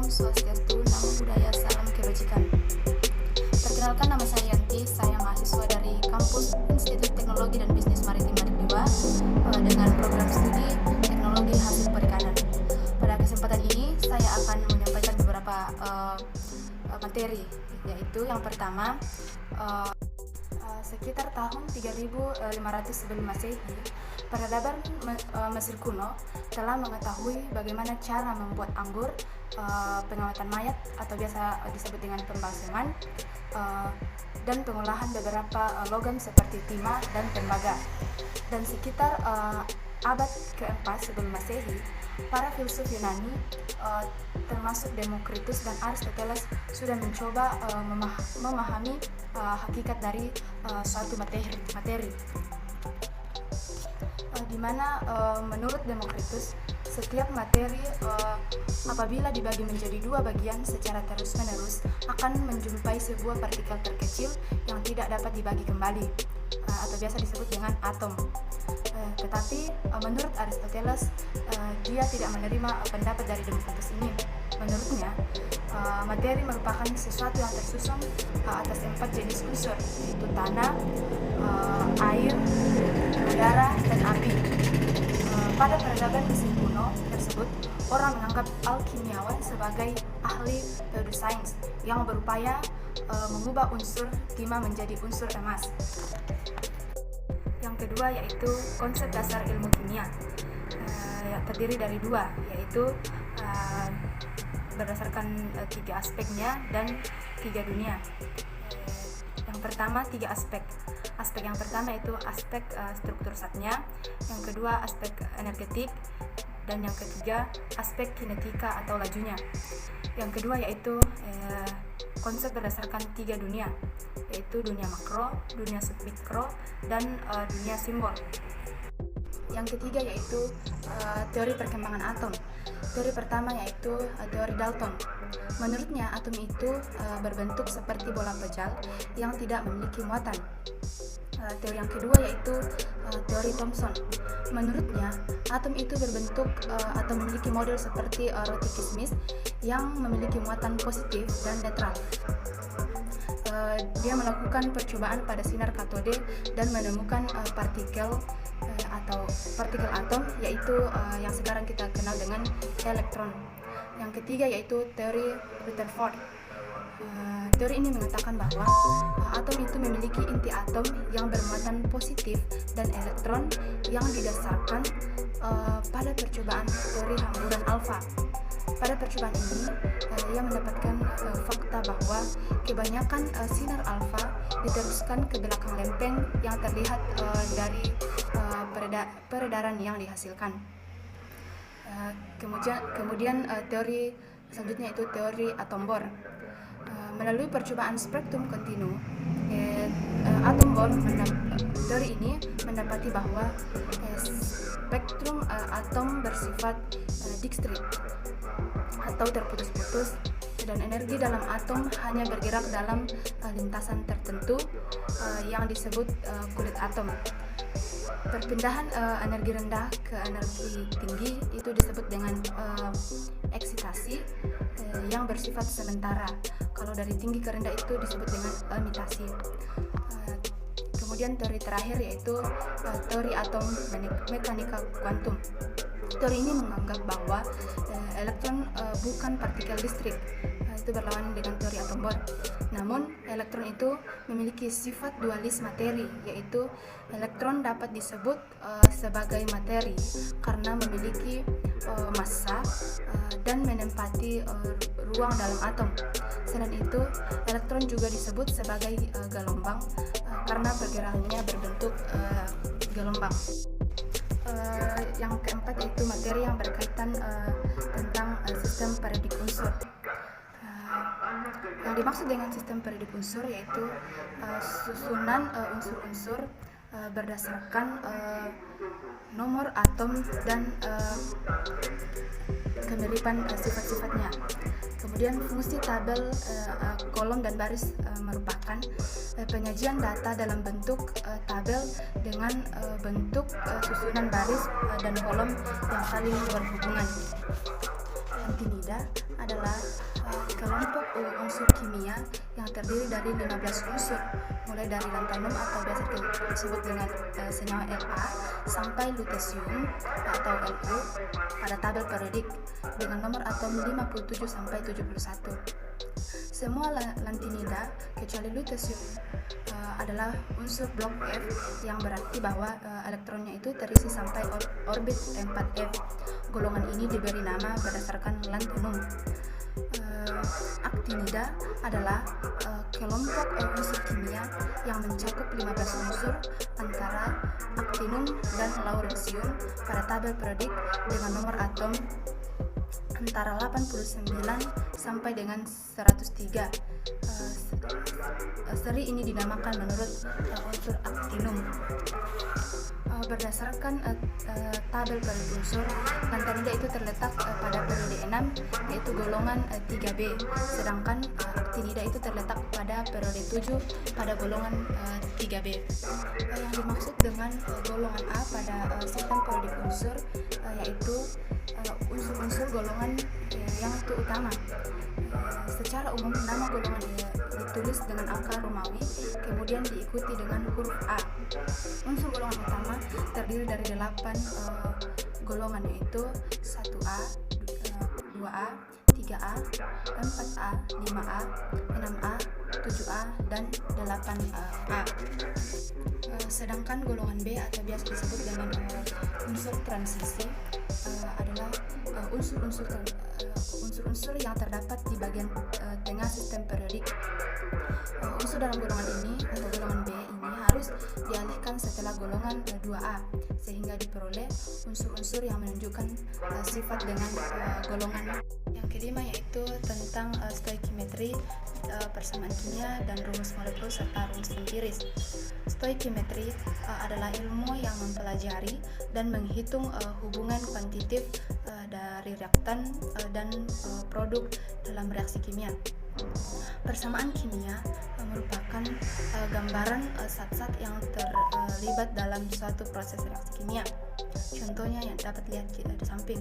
Om Swastiastu, Namo Buddhaya, Salam Kebajikan. Perkenalkan, nama saya Yanti, saya mahasiswa dari kampus Institut Teknologi dan Bisnis Maritim Badik 2 dengan program studi Teknologi Hasil Perikanan. Pada kesempatan ini saya akan menyampaikan beberapa materi, yaitu yang pertama, sekitar tahun 3500 sebelum Masehi, peradaban Mesir kuno telah mengetahui bagaimana cara membuat anggur, pengawatan mayat atau biasa disebut dengan pembalseman, dan pengolahan beberapa logam seperti timah dan tembaga. Dan sekitar abad ke-4 sebelum Masehi, para filsuf Yunani termasuk Demokritus dan Aristoteles sudah mencoba memahami hakikat dari suatu materi, di mana menurut Demokritus setiap materi apabila dibagi menjadi dua bagian secara terus-menerus akan menjumpai sebuah partikel terkecil yang tidak dapat dibagi kembali, atau biasa disebut dengan atom. Tetapi menurut Aristoteles dia tidak menerima pendapat dari Demokritus ini. Menurutnya materi merupakan sesuatu yang tersusun atas 4 jenis unsur, yaitu tanah, air, udara, dan api. Pada peradaban Mesir kuno tersebut, orang menganggap alkimiawan sebagai ahli pseudosains yang berupaya mengubah unsur timah menjadi unsur emas. Yang kedua yaitu konsep dasar ilmu kimia, yang terdiri dari dua, yaitu berdasarkan 3 aspeknya dan 3 dunia. Yang pertama 3 aspek. Aspek yang pertama itu aspek struktur zatnya, yang kedua aspek energetik, dan yang ketiga aspek kinetika atau lajunya. Yang kedua yaitu konsep berdasarkan 3 dunia, yaitu dunia makro, dunia submikro, dan dunia simbol. Yang ketiga yaitu teori perkembangan atom. Teori pertama yaitu teori Dalton. Menurutnya atom itu berbentuk seperti bola pejal yang tidak memiliki muatan. Teori yang kedua yaitu teori Thomson. Menurutnya atom itu berbentuk atau memiliki model seperti roti kismis yang memiliki muatan positif dan netral. Dia melakukan percobaan pada sinar katode dan menemukan partikel atau partikel atom, yaitu yang sekarang kita kenal dengan elektron. Yang ketiga yaitu teori Rutherford. Teori ini mengatakan bahwa atom itu memiliki inti atom yang bermuatan positif dan elektron yang didasarkan pada percobaan teori hamburan alfa. Pada percobaan ini, ia mendapatkan fakta bahwa kebanyakan sinar alfa diteruskan ke belakang lempeng yang terlihat dari peredaran yang dihasilkan. Kemudian teori selanjutnya itu teori atom bor. Melalui percobaan spektrum kontinu, atom bor teori ini mendapati bahwa spektrum atom bersifat diskrit atau terputus-putus, dan energi dalam atom hanya bergerak dalam lintasan tertentu yang disebut kulit atom. Perpindahan energi rendah ke energi tinggi itu disebut dengan eksitasi yang bersifat sementara. Kalau dari tinggi ke rendah itu disebut dengan emitasi. Kemudian teori terakhir yaitu teori atom mekanika kuantum. Teori ini menganggap bahwa elektron bukan partikel listrik, itu berlawanan dengan teori atom bor. Namun elektron itu memiliki sifat dualis materi, yaitu elektron dapat disebut sebagai materi karena memiliki massa dan menempati ruang dalam atom. Selain itu, elektron juga disebut sebagai gelombang karena pergerakannya berbentuk gelombang. Yang keempat yaitu materi yang berkaitan tentang sistem periodik unsur. Yang dimaksud dengan sistem periodik unsur yaitu susunan unsur-unsur berdasarkan nomor atom dan kemiripan sifat-sifatnya. Kemudian fungsi tabel kolom dan baris merupakan penyajian data dalam bentuk tabel dengan bentuk susunan baris dan kolom yang saling berhubungan. Lantinida adalah kelompok unsur kimia yang terdiri dari 15 unsur, mulai dari lantanum atau biasa disebut dengan senyawa La sampai lutetium atau Lu pada tabel periodik dengan nomor atom 57 sampai 71. Semua lantinida kecuali lutetium adalah unsur blok F, yang berarti bahwa elektronnya itu terisi sampai orbit 4F. Golongan ini diberi nama berdasarkan lantanum. Aktinida adalah kelompok unsur kimia yang mencakup 15 unsur antara aktinum dan lauresium pada tabel periodik dengan nomor atom antara 89 sampai dengan 103. Seri ini dinamakan menurut unsur aktinum. Berdasarkan tabel periodik unsur, lantinida itu terletak pada periode 6, yaitu golongan 3B, sedangkan aktinida itu terletak pada periode 7 pada golongan 3B. Yang dimaksud dengan golongan A pada sistem periodik unsur yaitu unsur-unsur golongan yang itu utama. Secara umum nama golongan ditulis dengan angka Romawi, kemudian diikuti dengan huruf A. Unsur golongan utama terdiri dari 8 golongan, yaitu 1A, 2A, 3A, 4A, 5A, 6A, 7A, dan 8A. Sedangkan golongan B atau biasa disebut dengan unsur transisi adalah unsur-unsur yang terdapat di bagian tengah sistem periodik. Unsur dalam golongan ini atau golongan B ini harus dialihkan setelah golongan 2A, sehingga diperoleh unsur-unsur yang menunjukkan sifat dengan golongan. Yang kelima yaitu tentang stoichiometri, persamaan kimia dan rumus molekul serta rumus empiris. Stoichiometri adalah ilmu yang mempelajari dan menghitung hubungan kuantitatif dari reaktan dan produk dalam reaksi kimia. Persamaan kimia merupakan gambaran zat-zat yang terlibat dalam suatu proses reaksi kimia. Contohnya yang dapat lihat di samping.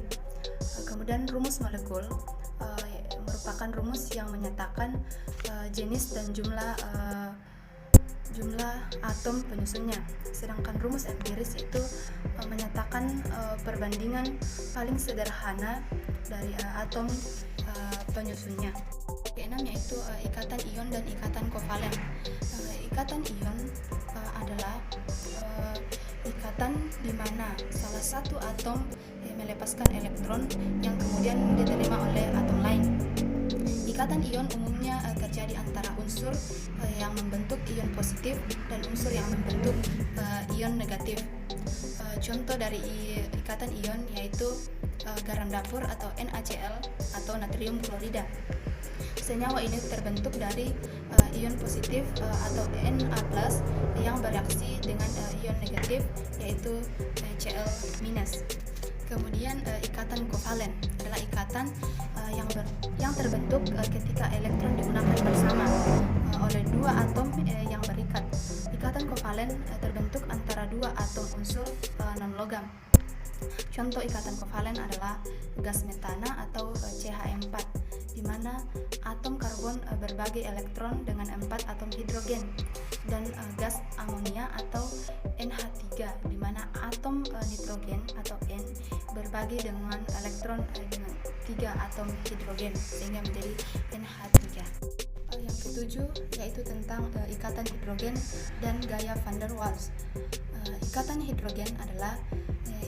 Kemudian rumus molekul merupakan rumus yang menyatakan jenis dan jumlah atom penyusunnya. Sedangkan rumus empiris itu menyatakan perbandingan paling sederhana dari atom penyusunnya. Keenam yaitu ikatan ion dan ikatan kovalen. Ikatan ion adalah ikatan di mana salah satu atom melepaskan elektron yang kemudian diterima oleh atom lain. Ikatan ion umumnya terjadi antara unsur yang membentuk ion positif dan unsur yang membentuk ion negatif. Contoh dari ikatan ion yaitu garam dapur atau NaCl atau natrium klorida. Senyawa ini terbentuk dari ion positif atau Na+ yang bereaksi dengan ion negatif yaitu Cl-. Kemudian ikatan kovalen adalah ikatan yang terbentuk ketika elektron digunakan bersama oleh dua atom yang berikat. Ikatan kovalen terbentuk antara dua atom unsur non-logam. Contoh ikatan kovalen adalah gas metana atau CH4, di mana atom karbon berbagi elektron dengan 4 atom hidrogen, dan gas amonia atau NH3, di mana atom nitrogen atau N berbagi dengan elektron dengan 3 atom hidrogen sehingga menjadi NH3. Yang ketujuh yaitu tentang ikatan hidrogen dan gaya van der Waals. Ikatan hidrogen adalah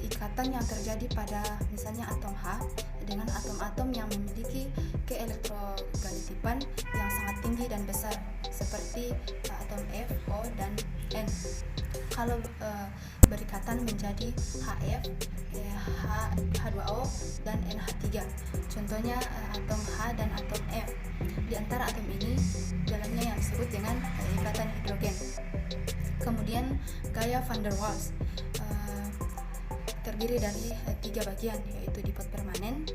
ikatan yang terjadi pada misalnya atom H dengan atom-atom yang memiliki keelektronegatifan yang sangat tinggi dan besar seperti atom F, O, dan N. Kalau berikatan menjadi HF, H2O, dan NH3. Contohnya atom H dan atom F. Di antara atom ini dalamnya yang disebut dengan ikatan hidrogen. Kemudian gaya van der Waals terdiri dari 3 bagian, yaitu dipot permanen,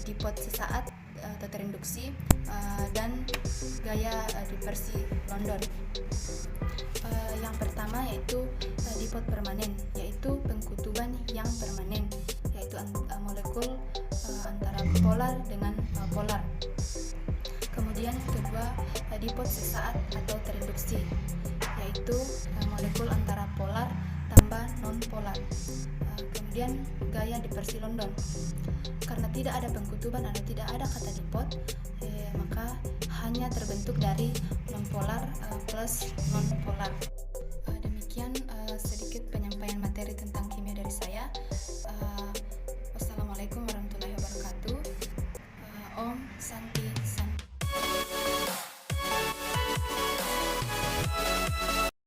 dipot sesaat atau terinduksi, dan gaya diversi London. Yang pertama yaitu dipot permanen, yaitu pengkutuban yang permanen, yaitu yaitu molekul antara polar dengan polar. Kemudian kedua, dipot sesaat atau tereduksi, yaitu molekul antara polar tambah non-polar. Kemudian gaya dispersi London, karena tidak ada pengkutuban atau tidak ada kata dipot, maka hanya terbentuk dari non-polar plus non-polar. Demikian sedikit penyampaian materi tentang kimia dari saya. Wassalamualaikum warahmatullahi wabarakatuh. Om